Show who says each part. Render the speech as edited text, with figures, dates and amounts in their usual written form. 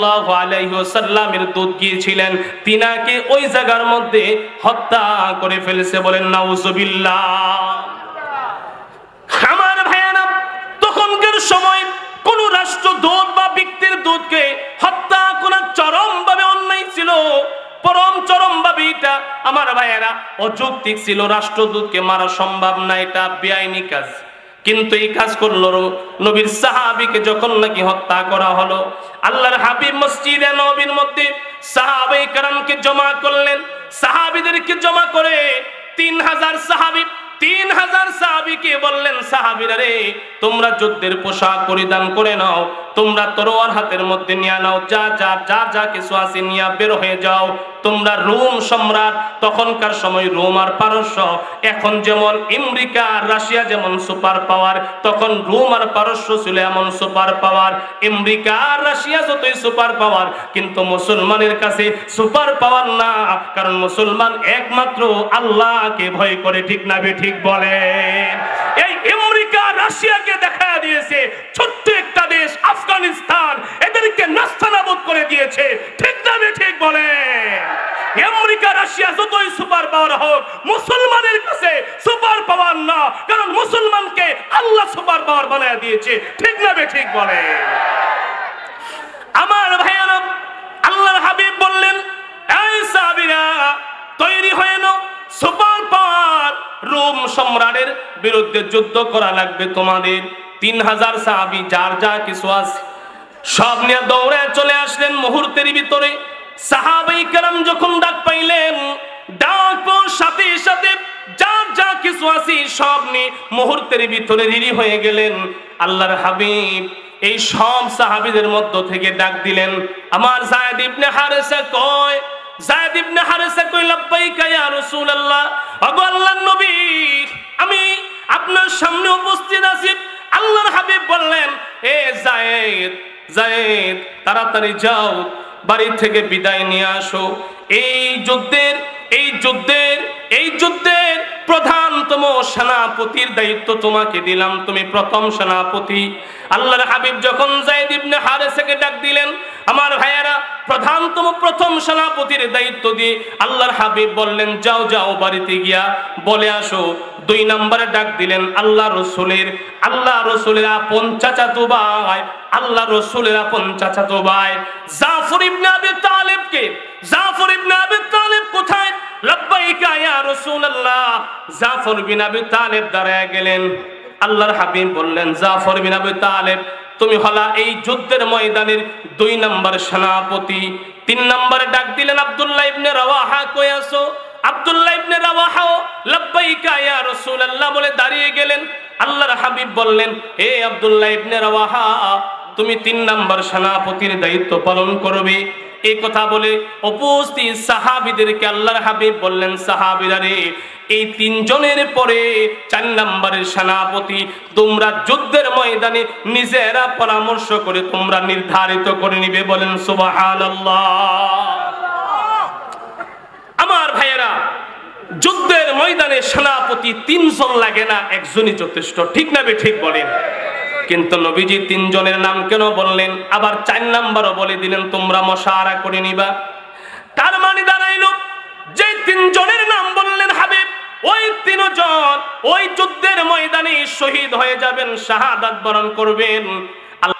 Speaker 1: সাল্লাল্লাহু আলাইহি ওয়াসাল্লামের দূত গিয়েছিলেন, তিনাকে ওই জায়গার মধ্যে হত্যা করে ফেলেছে। বলেন নাউজুবিল্লাহ। আমার ভাইয়েরা, তখনকার সময় কোন রাষ্ট্রদূত বা ব্যক্তির দূতকে হত্যা করা চরমভাবে অন্যায় ছিল, পরম চরমভাবে এটা আমার ভাইয়েরা অযৌক্তিক ছিল। রাষ্ট্রদূতকে মারা সম্ভব না, এটা বেআইনি কাজ। কিন্তু এই কাজ করলো নবীর সাহাবীকে যখন নাকি হত্যা করা হলো, আল্লাহর হাবিব মসজিদে নববীর মধ্যে সাহাবায়ে কেরামকে জমা করলেন। সাহাবীদেরকে জমা করে 3000 সাহাবীকে বললেন, সাহাবীরা রে, তোমরা যুদ্ধের পোশাক পরিধান করে নাও, তোমরা তরোয়ার হাতের মধ্যে নিয়ে নাও, যা যা যা যা কিছু আছে নিয়ে বের হয়ে যাও। তোমরা রোম সম্রাট, তখনকার সময় রোম আর পারস্য, এখন যেমন আমেরিকা রাশিয়া যেমন সুপার পাওয়ার, তখন রোম আর পারস্য ছিল এমন সুপার পাওয়ার। আমেরিকা আর রাশিয়া যতই সুপার পাওয়ার, কিন্তু মুসলমানের কাছে সুপার পাওয়ার না, কারণ মুসলমান একমাত্র আল্লাহকে ভয় করে। ঠিক না ঠিক বলে? এই আমেরিকা রাশিয়াকে দেখা দিয়েছে ছোট্ট একটা দেশ আফগানিস্তান, এদেরকে নাস্তানাবুদ করে দিয়েছে। ঠিক না ঠিক বলে? আমেরিকা রাশিয়া যতই সুপার পাওয়ার হোক, মুসলমানের কাছে সুপার পাওয়ার না, কারণ মুসলমানকে আল্লাহ সুপার পাওয়ার বানায় দিয়েছে। ঠিক না ঠিক বলে? আমার ভাইয়েরা, আল্লাহর হাবিব বললেন, এই সাহাবীরা তৈরি হয়ে নাও, সুপার পাওয়ার রোম সম্রাটের বিরুদ্ধে যুদ্ধ করা লাগবে তোমাদের। 3000 সাহাবী যার যা কিছু আছে সব নিয়ে দৌড়ে চলে আসলেন মুহূর্তের ভিতরে। সাহাবায়ে কেরাম যখন ডাক পাইলেন, ডাক পাওয়ার সাথে সাথে যার যা কিছু আছে সব নিয়ে মুহূর্তের ভিতরে রেডি হয়ে গেলেন। আল্লাহর হাবিব এই সব সাহাবীদের মধ্য থেকে ডাক দিলেন, আমার যায়েদ ইবনে হারেসা কয়, যায়েদ ইবনে হারেসা কই, লাব্বাইকা ইয়া রাসূলুল্লাহ, ওগো আল্লাহর নবী, আমি আপনার সামনে উপস্থিত আছি। আল্লাহর হাবিব বললেন, এ যায়েদ, যায়েদ তাড়াতাড়ি যাও, বাড়ি থেকে বিদায় নিয়ে আসো। এই যুদ্ধের প্রধানতম সেনাপতির দায়িত্ব তোমাকে দিলাম, তুমি প্রথম সেনাপতি। আল্লাহর হাবিব যখন যায়েদ ইবনে হারেসাকে ডাক দিলেন, আমার ভাইয়েরা, প্রথম সেনাপতির দায়িত্ব দিয়ে আল্লাহর হাবিব বললেন, যাও যাও বাড়িতে গিয়া বলে আসো। 2 নম্বরে ডাক দিলেন আল্লাহ রসুলের আপন চাচাতো ভাই, আল্লাহ রসুলের আপন চাচাতো ভাই জাফর ইবনে আবি তালিবকে। জাফর ইবনে আবি তালিব কোথায়? লাব্বাইকা ইয়া রাসূলুল্লাহ। জাফর বিন আবি তালিব দাঁড়ায় গেলেন। আল্লাহর হাবিব বললেন, জাফর বিন আবি তালিব, তুমি হলা এই যুদ্ধের ময়দানের 2 নম্বর সেনাপতি। 3 নম্বরে ডাক দিলেন আব্দুল্লাহ ইবনে রাওয়াহা, কই আছো? আব্দুল্লাহ ইবনে রাওয়াহা লাব্বাইকা ইয়া রাসূলুল্লাহ বলে দাঁড়িয়ে গেলেন। আল্লাহর হাবিব বললেন, হে আব্দুল্লাহ ইবনে রাওয়াহা, তুমি 3 নম্বর সেনাপতির দায়িত্ব পালন করবে। এই কথা বলে উপস্থিত সাহাবীদেরকে আল্লাহর হাবিব বললেন, সাহাবীরা রে, এই 3 জনের পরে 4 নম্বরের সেনাপতি তোমরা যুদ্ধের ময়দানে নিজেরা পরামর্শ করে তোমরা নির্ধারিত করে নিবে। বলেন সুবহানাল্লাহ। আমার ভাইয়েরা, যুদ্ধের ময়দানে সেনাপতি 3 জন লাগে না, একজনই যথেষ্ট। ঠিক না ঠিক বলেন? কিন্তু নবীজি 3 জনের নাম কেন বললেন? আবার 4 নম্বরও বলে দিলেন, তোমরা মশারা করে নিবা। তার মানে দাঁড়াইল যে 3 জনের নাম বললেন হাবিব, ওই 3 জন ওই যুদ্ধের ময়দানে শহীদ হয়ে যাবেন, শাহাদাত বরণ করবেন।